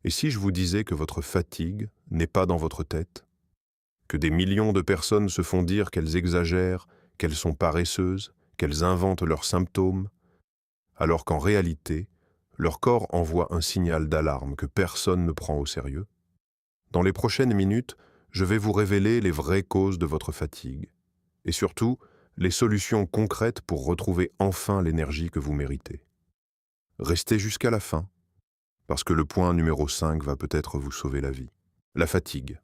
Et si je vous disais que votre fatigue n'est pas dans votre tête, que des millions de personnes se font dire qu'elles exagèrent, qu'elles sont paresseuses, qu'elles inventent leurs symptômes, alors qu'en réalité, leur corps envoie un signal d'alarme que personne ne prend au sérieux? Dans les prochaines minutes, je vais vous révéler les vraies causes de votre fatigue et surtout les solutions concrètes pour retrouver enfin l'énergie que vous méritez. Restez jusqu'à la fin, parce que le point numéro 5 va peut-être vous sauver la vie. La fatigue.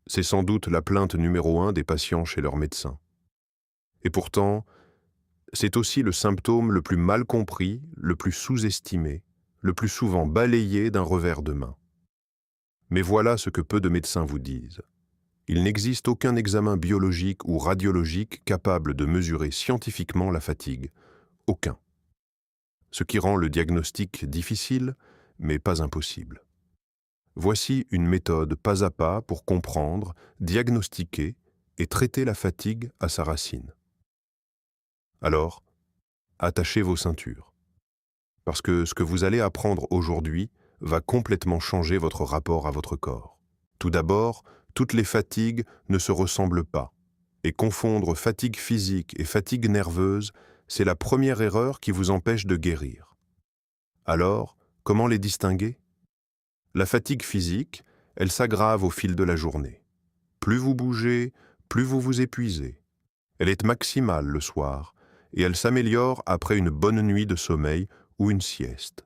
C'est sans doute la plainte numéro 1 des patients chez leur médecin. Et pourtant, c'est aussi le symptôme le plus mal compris, le plus sous-estimé, le plus souvent balayé d'un revers de main. Mais voilà ce que peu de médecins vous disent. Il n'existe aucun examen biologique ou radiologique capable de mesurer scientifiquement la fatigue. Aucun. Ce qui rend le diagnostic difficile, mais pas impossible. Voici une méthode pas à pas pour comprendre, diagnostiquer et traiter la fatigue à sa racine. Alors, attachez vos ceintures. Parce que ce que vous allez apprendre aujourd'hui va complètement changer votre rapport à votre corps. Tout d'abord, toutes les fatigues ne se ressemblent pas. Et confondre fatigue physique et fatigue nerveuse, c'est la première erreur qui vous empêche de guérir. Alors, comment les distinguer? La fatigue physique, elle s'aggrave au fil de la journée. Plus vous bougez, plus vous vous épuisez. Elle est maximale le soir et elle s'améliore après une bonne nuit de sommeil ou une sieste.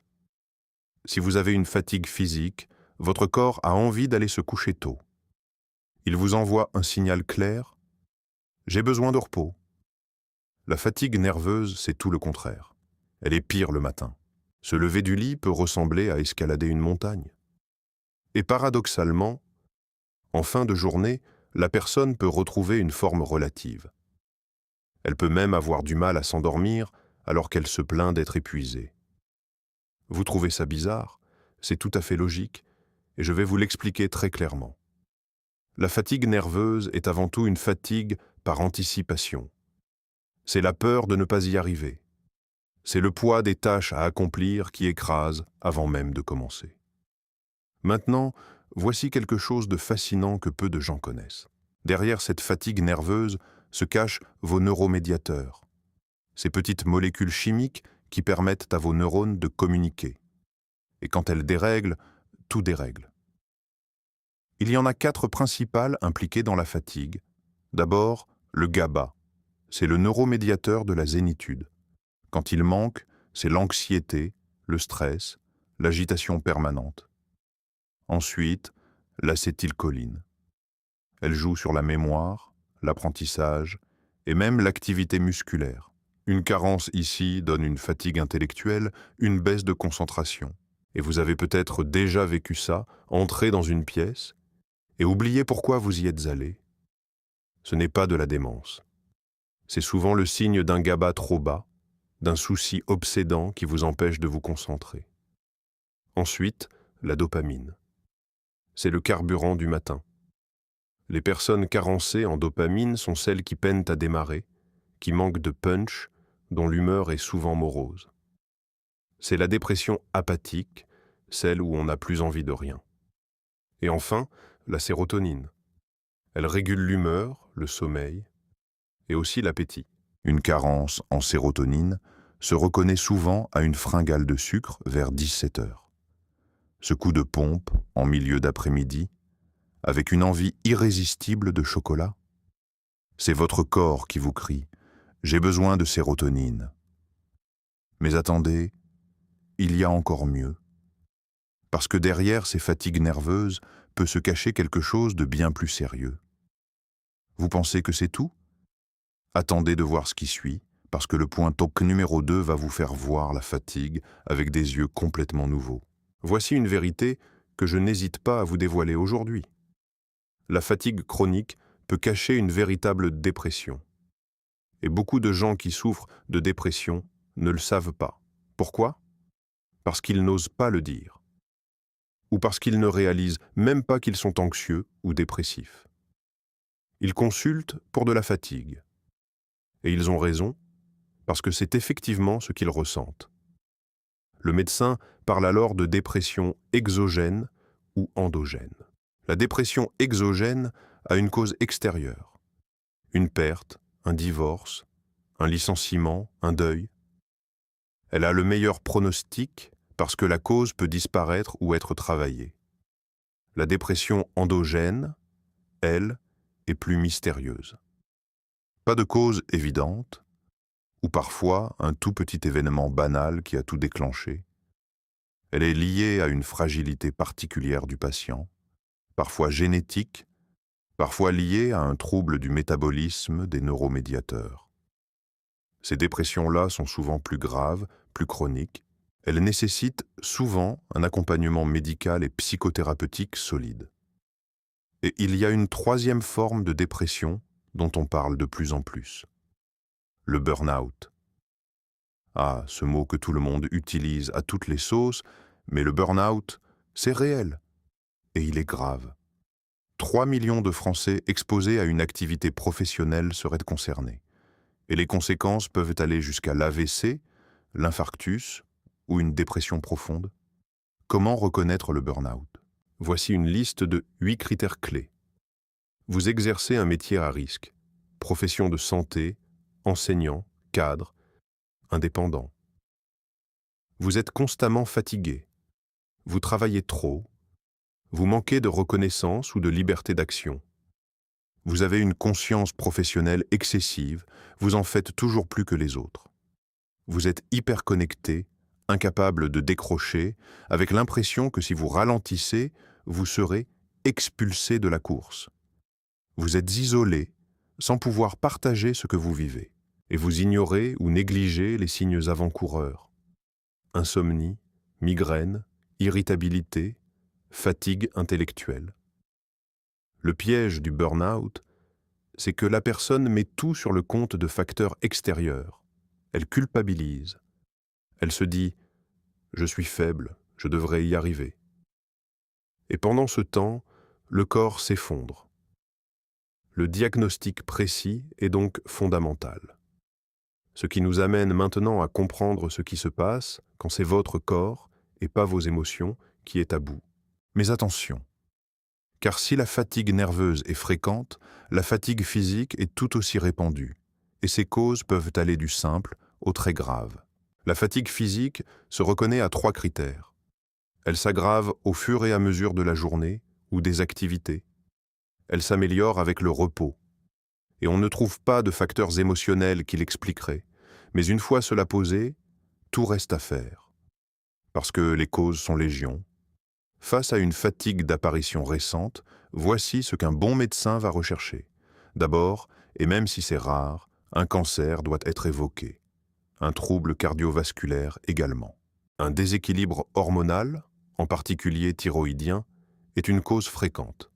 Si vous avez une fatigue physique, votre corps a envie d'aller se coucher tôt. Il vous envoie un signal clair: j'ai besoin de repos. La fatigue nerveuse, c'est tout le contraire. Elle est pire le matin. Se lever du lit peut ressembler à escalader une montagne. Et paradoxalement, en fin de journée, la personne peut retrouver une forme relative. Elle peut même avoir du mal à s'endormir alors qu'elle se plaint d'être épuisée. Vous trouvez ça bizarre? C'est tout à fait logique, et je vais vous l'expliquer très clairement. La fatigue nerveuse est avant tout une fatigue par anticipation. C'est la peur de ne pas y arriver. C'est le poids des tâches à accomplir qui écrase avant même de commencer. Maintenant, voici quelque chose de fascinant que peu de gens connaissent. Derrière cette fatigue nerveuse se cachent vos neuromédiateurs, ces petites molécules chimiques qui permettent à vos neurones de communiquer. Et quand elles dérèglent, tout dérègle. Il y en a 4 principales impliquées dans la fatigue. D'abord, le GABA. C'est le neuromédiateur de la zénitude. Quand il manque, c'est l'anxiété, le stress, l'agitation permanente. Ensuite, l'acétylcholine. Elle joue sur la mémoire, l'apprentissage et même l'activité musculaire. Une carence ici donne une fatigue intellectuelle, une baisse de concentration. Et vous avez peut-être déjà vécu ça, entrer dans une pièce et oublier pourquoi vous y êtes allé. Ce n'est pas de la démence. C'est souvent le signe d'un GABA trop bas, d'un souci obsédant qui vous empêche de vous concentrer. Ensuite, la dopamine. C'est le carburant du matin. Les personnes carencées en dopamine sont celles qui peinent à démarrer, qui manquent de punch, dont l'humeur est souvent morose. C'est la dépression apathique, celle où on n'a plus envie de rien. Et enfin, la sérotonine. Elle régule l'humeur, le sommeil et aussi l'appétit. Une carence en sérotonine se reconnaît souvent à une fringale de sucre vers 17 heures. Ce coup de pompe en milieu d'après-midi, avec une envie irrésistible de chocolat. C'est votre corps qui vous crie « J'ai besoin de sérotonine ». Mais attendez, il y a encore mieux. Parce que derrière ces fatigues nerveuses peut se cacher quelque chose de bien plus sérieux. Vous pensez que c'est tout? Attendez de voir ce qui suit, parce que le point TOC numéro 2 va vous faire voir la fatigue avec des yeux complètement nouveaux. Voici une vérité que je n'hésite pas à vous dévoiler aujourd'hui. La fatigue chronique peut cacher une véritable dépression. Et beaucoup de gens qui souffrent de dépression ne le savent pas. Pourquoi? Parce qu'ils n'osent pas le dire. Ou parce qu'ils ne réalisent même pas qu'ils sont anxieux ou dépressifs. Ils consultent pour de la fatigue. Et ils ont raison, parce que c'est effectivement ce qu'ils ressentent. Le médecin parle alors de dépression exogène ou endogène. La dépression exogène a une cause extérieure. Une perte, un divorce, un licenciement, un deuil. Elle a le meilleur pronostic parce que la cause peut disparaître ou être travaillée. La dépression endogène, elle, est plus mystérieuse. Pas de cause évidente, ou parfois un tout petit événement banal qui a tout déclenché. Elle est liée à une fragilité particulière du patient, parfois génétique, parfois liée à un trouble du métabolisme des neuromédiateurs. Ces dépressions-là sont souvent plus graves, plus chroniques. Elles nécessitent souvent un accompagnement médical et psychothérapeutique solide. Et il y a une troisième forme de dépression dont on parle de plus en plus. Le burn-out. Ah, ce mot que tout le monde utilise à toutes les sauces, mais le burn-out, c'est réel. Et il est grave. 3 millions de Français exposés à une activité professionnelle seraient concernés. Et les conséquences peuvent aller jusqu'à l'AVC, l'infarctus ou une dépression profonde. Comment reconnaître le burn-out? Voici une liste de 8 critères clés. Vous exercez un métier à risque, profession de santé, enseignant, cadre, indépendant. Vous êtes constamment fatigué. Vous travaillez trop. Vous manquez de reconnaissance ou de liberté d'action. Vous avez une conscience professionnelle excessive, vous en faites toujours plus que les autres. Vous êtes hyper connecté, incapable de décrocher, avec l'impression que si vous ralentissez, vous serez expulsé de la course. Vous êtes isolé, sans pouvoir partager ce que vous vivez, et vous ignorez ou négligez les signes avant-coureurs. Insomnie, migraine, irritabilité, fatigue intellectuelle. Le piège du burn-out, c'est que la personne met tout sur le compte de facteurs extérieurs. Elle culpabilise. Elle se dit « je suis faible, je devrais y arriver ». Et pendant ce temps, le corps s'effondre. Le diagnostic précis est donc fondamental. Ce qui nous amène maintenant à comprendre ce qui se passe quand c'est votre corps et pas vos émotions qui est à bout. Mais attention, car si la fatigue nerveuse est fréquente, la fatigue physique est tout aussi répandue, et ses causes peuvent aller du simple au très grave. La fatigue physique se reconnaît à 3 critères. Elle s'aggrave au fur et à mesure de la journée ou des activités. Elle s'améliore avec le repos. Et on ne trouve pas de facteurs émotionnels qui l'expliqueraient, mais une fois cela posé, tout reste à faire. Parce que les causes sont légion. Face à une fatigue d'apparition récente, voici ce qu'un bon médecin va rechercher. D'abord, et même si c'est rare, un cancer doit être évoqué. Un trouble cardiovasculaire également. Un déséquilibre hormonal, en particulier thyroïdien, est une cause fréquente.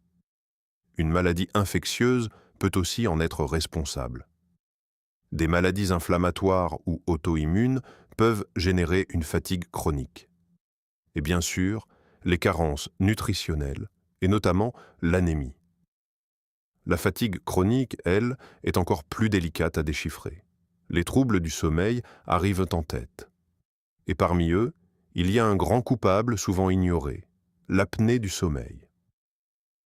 Une maladie infectieuse peut aussi en être responsable. Des maladies inflammatoires ou auto-immunes peuvent générer une fatigue chronique. Et bien sûr, les carences nutritionnelles, et notamment l'anémie. La fatigue chronique, elle, est encore plus délicate à déchiffrer. Les troubles du sommeil arrivent en tête. Et parmi eux, il y a un grand coupable souvent ignoré, l'apnée du sommeil.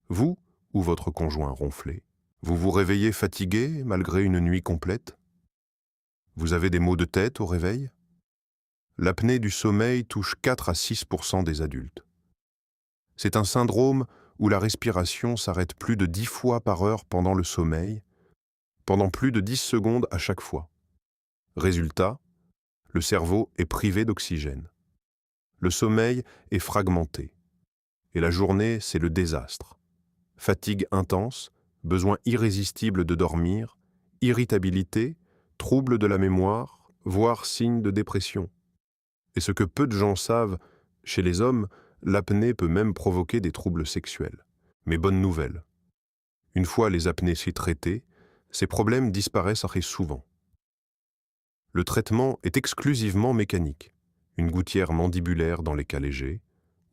Vous ou votre conjoint ronflé, vous vous réveillez fatigué malgré une nuit complète? Vous avez des maux de tête au réveil? L'apnée du sommeil touche 4 à 6% des adultes. C'est un syndrome où la respiration s'arrête plus de 10 fois par heure pendant le sommeil, pendant plus de 10 secondes à chaque fois. Résultat, le cerveau est privé d'oxygène. Le sommeil est fragmenté. Et la journée, c'est le désastre. Fatigue intense, besoin irrésistible de dormir, irritabilité, troubles de la mémoire, voire signes de dépression. Et ce que peu de gens savent, chez les hommes, l'apnée peut même provoquer des troubles sexuels. Mais bonne nouvelle. Une fois les apnées traitées, ces problèmes disparaissent assez souvent. Le traitement est exclusivement mécanique, une gouttière mandibulaire dans les cas légers,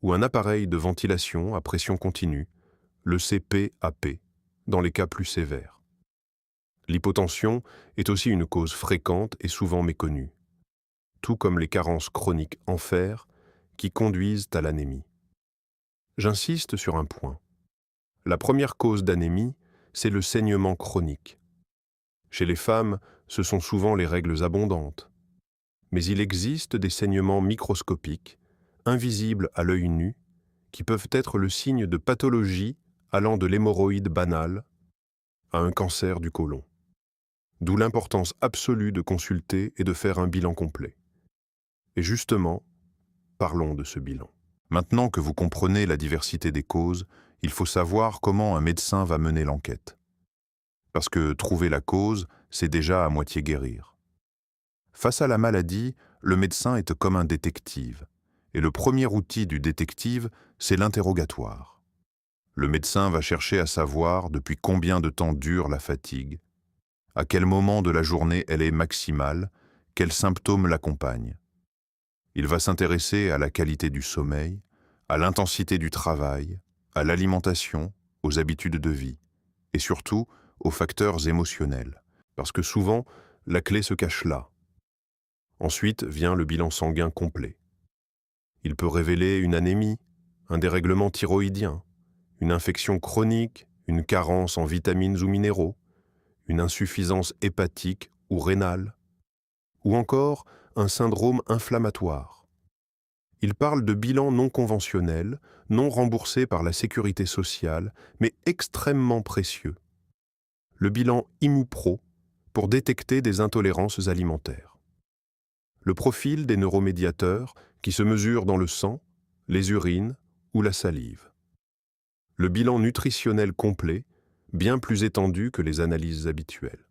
ou un appareil de ventilation à pression continue, le CPAP, dans les cas plus sévères. L'hypotension est aussi une cause fréquente et souvent méconnue. tout comme les carences chroniques en fer qui conduisent à l'anémie. J'insiste sur un point. La première cause d'anémie, c'est le saignement chronique. Chez les femmes, ce sont souvent les règles abondantes. Mais il existe des saignements microscopiques, invisibles à l'œil nu, qui peuvent être le signe de pathologies allant de l'hémorroïde banale à un cancer du côlon. D'où l'importance absolue de consulter et de faire un bilan complet. Et justement, parlons de ce bilan. Maintenant que vous comprenez la diversité des causes, il faut savoir comment un médecin va mener l'enquête. Parce que trouver la cause, c'est déjà à moitié guérir. Face à la maladie, le médecin est comme un détective. Et le premier outil du détective, c'est l'interrogatoire. Le médecin va chercher à savoir depuis combien de temps dure la fatigue, à quel moment de la journée elle est maximale, quels symptômes l'accompagnent. Il va s'intéresser à la qualité du sommeil, à l'intensité du travail, à l'alimentation, aux habitudes de vie, et surtout aux facteurs émotionnels, parce que souvent, la clé se cache là. Ensuite vient le bilan sanguin complet. Il peut révéler une anémie, un dérèglement thyroïdien, une infection chronique, une carence en vitamines ou minéraux, une insuffisance hépatique ou rénale, ou encore un syndrome inflammatoire. Il parle de bilans non conventionnels, non remboursés par la sécurité sociale, mais extrêmement précieux. Le bilan IMUPRO pour détecter des intolérances alimentaires. Le profil des neuromédiateurs qui se mesurent dans le sang, les urines ou la salive. Le bilan nutritionnel complet, bien plus étendu que les analyses habituelles.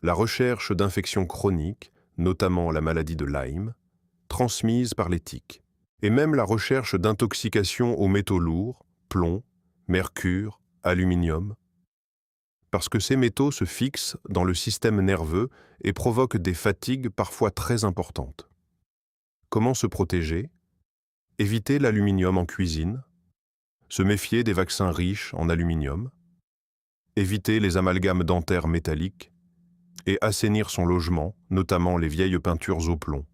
La recherche d'infections chroniques, notamment la maladie de Lyme, transmise par les tiques, et même la recherche d'intoxication aux métaux lourds, plomb, mercure, aluminium, parce que ces métaux se fixent dans le système nerveux et provoquent des fatigues parfois très importantes. Comment se protéger? Éviter l'aluminium en cuisine, se méfier des vaccins riches en aluminium, éviter les amalgames dentaires métalliques et assainir son logement, notamment les vieilles peintures au plomb.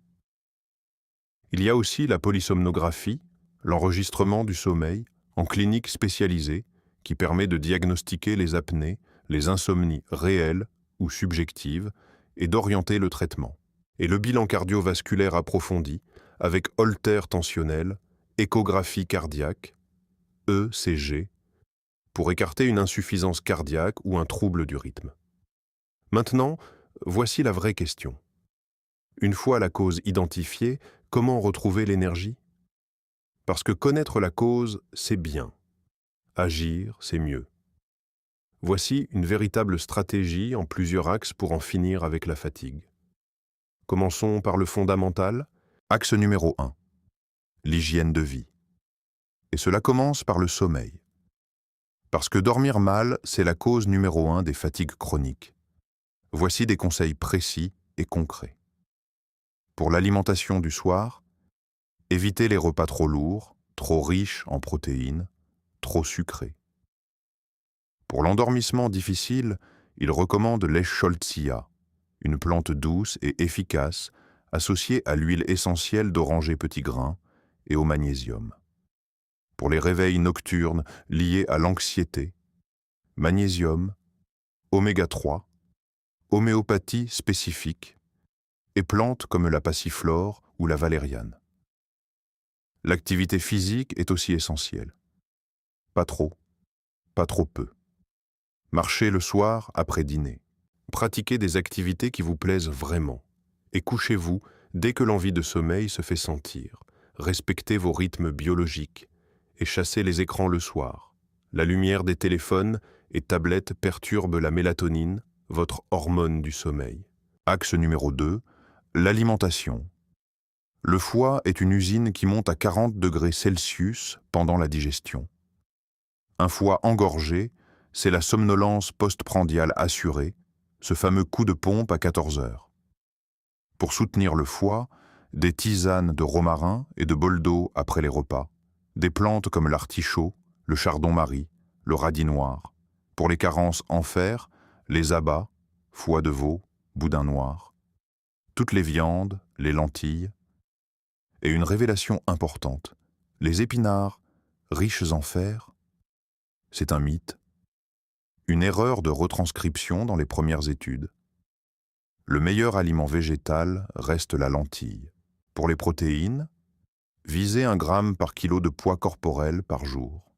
Il y a aussi la polysomnographie, l'enregistrement du sommeil en clinique spécialisée qui permet de diagnostiquer les apnées, les insomnies réelles ou subjectives et d'orienter le traitement. Et le bilan cardiovasculaire approfondi avec holter tensionnel, échographie cardiaque, ECG, pour écarter une insuffisance cardiaque ou un trouble du rythme. Maintenant, voici la vraie question. Une fois la cause identifiée, comment retrouver l'énergie? Parce que connaître la cause, c'est bien. Agir, c'est mieux. Voici une véritable stratégie en plusieurs axes pour en finir avec la fatigue. Commençons par le fondamental. Axe numéro 1. L'hygiène de vie. Et cela commence par le sommeil. Parce que dormir mal, c'est la cause numéro 1 des fatigues chroniques. Voici des conseils précis et concrets. Pour l'alimentation du soir, évitez les repas trop lourds, trop riches en protéines, trop sucrés. Pour l'endormissement difficile, il recommande l'Eschscholzia, une plante douce et efficace associée à l'huile essentielle d'oranger petit grain et au magnésium. Pour les réveils nocturnes liés à l'anxiété, magnésium, oméga 3, homéopathie spécifique et plantes comme la passiflore ou la valériane. L'activité physique est aussi essentielle. Pas trop, pas trop peu. Marchez le soir après dîner. Pratiquez des activités qui vous plaisent vraiment. Et couchez-vous dès que l'envie de sommeil se fait sentir. Respectez vos rythmes biologiques et chassez les écrans le soir. La lumière des téléphones et tablettes perturbe la mélatonine, votre hormone du sommeil. Axe numéro 2, l'alimentation. Le foie est une usine qui monte à 40 degrés Celsius pendant la digestion. Un foie engorgé, c'est la somnolence postprandiale assurée, ce fameux coup de pompe à 14 heures. Pour soutenir le foie, des tisanes de romarin et de bol d'eau après les repas, des plantes comme l'artichaut, le chardon-marie, le radis noir. Pour les carences en fer, les abats, foie de veau, boudin noir. toutes les viandes, les lentilles, et une révélation importante, les épinards, riches en fer, c'est un mythe, une erreur de retranscription dans les premières études. Le meilleur aliment végétal reste la lentille. Pour les protéines, visez 1 gramme par kilo de poids corporel par jour.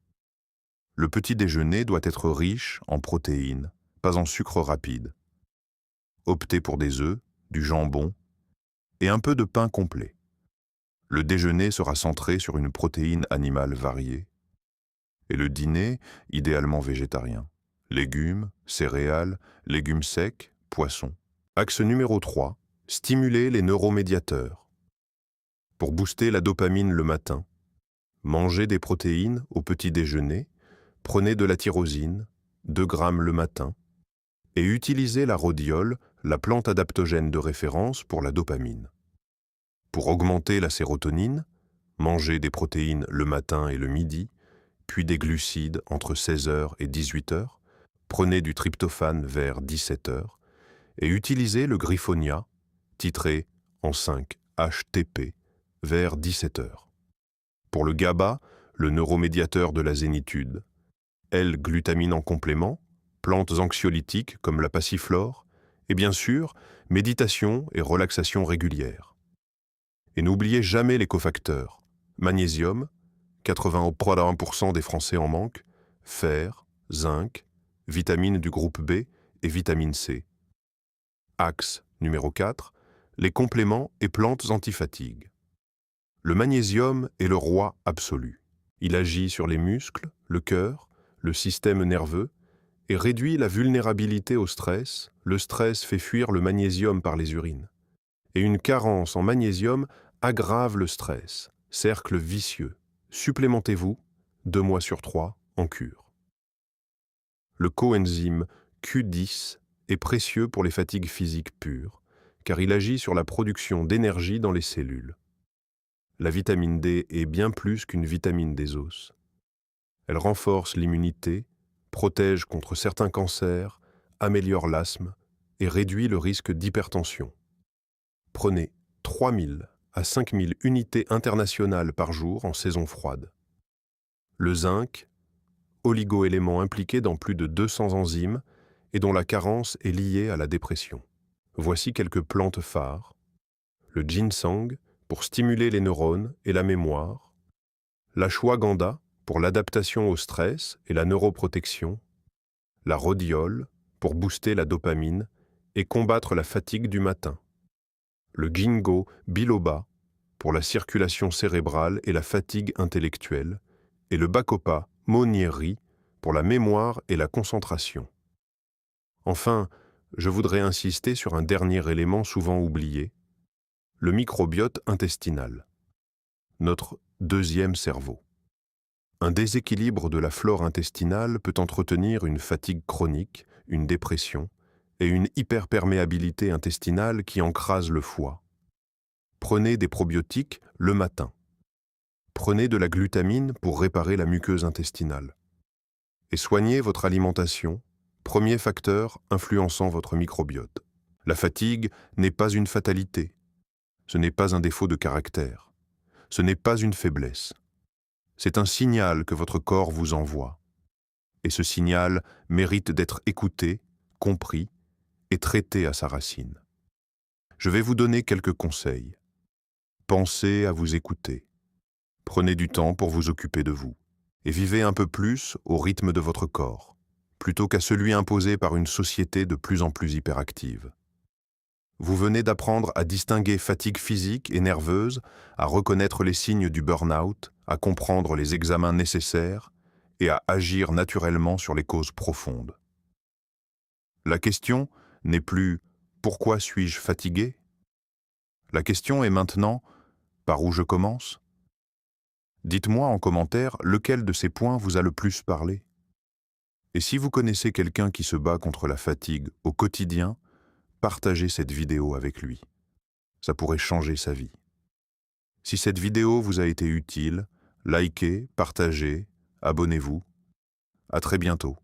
Le petit déjeuner doit être riche en protéines, pas en sucre rapide. Optez pour des œufs, du jambon et un peu de pain complet. Le déjeuner sera centré sur une protéine animale variée. Et le dîner, idéalement végétarien. Légumes, céréales, légumes secs, poissons. Axe numéro 3, stimuler les neuromédiateurs. Pour booster la dopamine le matin, mangez des protéines au petit déjeuner, prenez de la tyrosine, 2 grammes le matin, et utilisez la rhodiole, la plante adaptogène de référence pour la dopamine. Pour augmenter la sérotonine, mangez des protéines le matin et le midi, puis des glucides entre 16h et 18h, prenez du tryptophane vers 17h, et utilisez le griffonia, titré en 5-HTP, vers 17h. Pour le GABA, le neuromédiateur de la zénitude, L-glutamine en complément, plantes anxiolytiques comme la passiflore, et bien sûr, méditation et relaxation régulière. Et n'oubliez jamais les cofacteurs, magnésium, 80% des Français en manquent, fer, zinc, vitamines du groupe B et vitamine C. Axe numéro 4, les compléments et plantes antifatigue. Le magnésium est le roi absolu. Il agit sur les muscles, le cœur, le système nerveux et réduit la vulnérabilité au stress. Le stress fait fuir le magnésium par les urines. Et une carence en magnésium aggrave le stress, cercle vicieux. Supplémentez-vous, 2 mois sur 3, en cure. Le coenzyme Q10 est précieux pour les fatigues physiques pures, car il agit sur la production d'énergie dans les cellules. La vitamine D est bien plus qu'une vitamine des os. Elle renforce l'immunité, protège contre certains cancers, améliore l'asthme et réduit le risque d'hypertension. Prenez 3000 à 5000 unités internationales par jour en saison froide. Le zinc, oligo-élément impliqué dans plus de 200 enzymes et dont la carence est liée à la dépression. Voici quelques plantes phares. Le ginseng pour stimuler les neurones et la mémoire. L'ashwagandha pour l'adaptation au stress et la neuroprotection. La rhodiole pour booster la dopamine et combattre la fatigue du matin. Le ginkgo biloba pour la circulation cérébrale et la fatigue intellectuelle, et le bacopa monnieri pour la mémoire et la concentration. Enfin, je voudrais insister sur un dernier élément souvent oublié, le microbiote intestinal, notre deuxième cerveau. Un déséquilibre de la flore intestinale peut entretenir une fatigue chronique, une dépression et une hyperperméabilité intestinale qui encrase le foie. Prenez des probiotiques le matin. Prenez de la glutamine pour réparer la muqueuse intestinale. Et soignez votre alimentation, premier facteur influençant votre microbiote. La fatigue n'est pas une fatalité. Ce n'est pas un défaut de caractère. Ce n'est pas une faiblesse. C'est un signal que votre corps vous envoie. Et ce signal mérite d'être écouté, compris et traité à sa racine. Je vais vous donner quelques conseils. Pensez à vous écouter. Prenez du temps pour vous occuper de vous. Et vivez un peu plus au rythme de votre corps, plutôt qu'à celui imposé par une société de plus en plus hyperactive. Vous venez d'apprendre à distinguer fatigue physique et nerveuse, à reconnaître les signes du burn-out, à comprendre les examens nécessaires et à agir naturellement sur les causes profondes. La question n'est plus « Pourquoi suis-je fatigué ?». La question est maintenant « Par où je commence ?» Dites-moi en commentaire lequel de ces points vous a le plus parlé. Et si vous connaissez quelqu'un qui se bat contre la fatigue au quotidien, partagez cette vidéo avec lui. Ça pourrait changer sa vie. Si cette vidéo vous a été utile, likez, partagez, abonnez-vous. À très bientôt.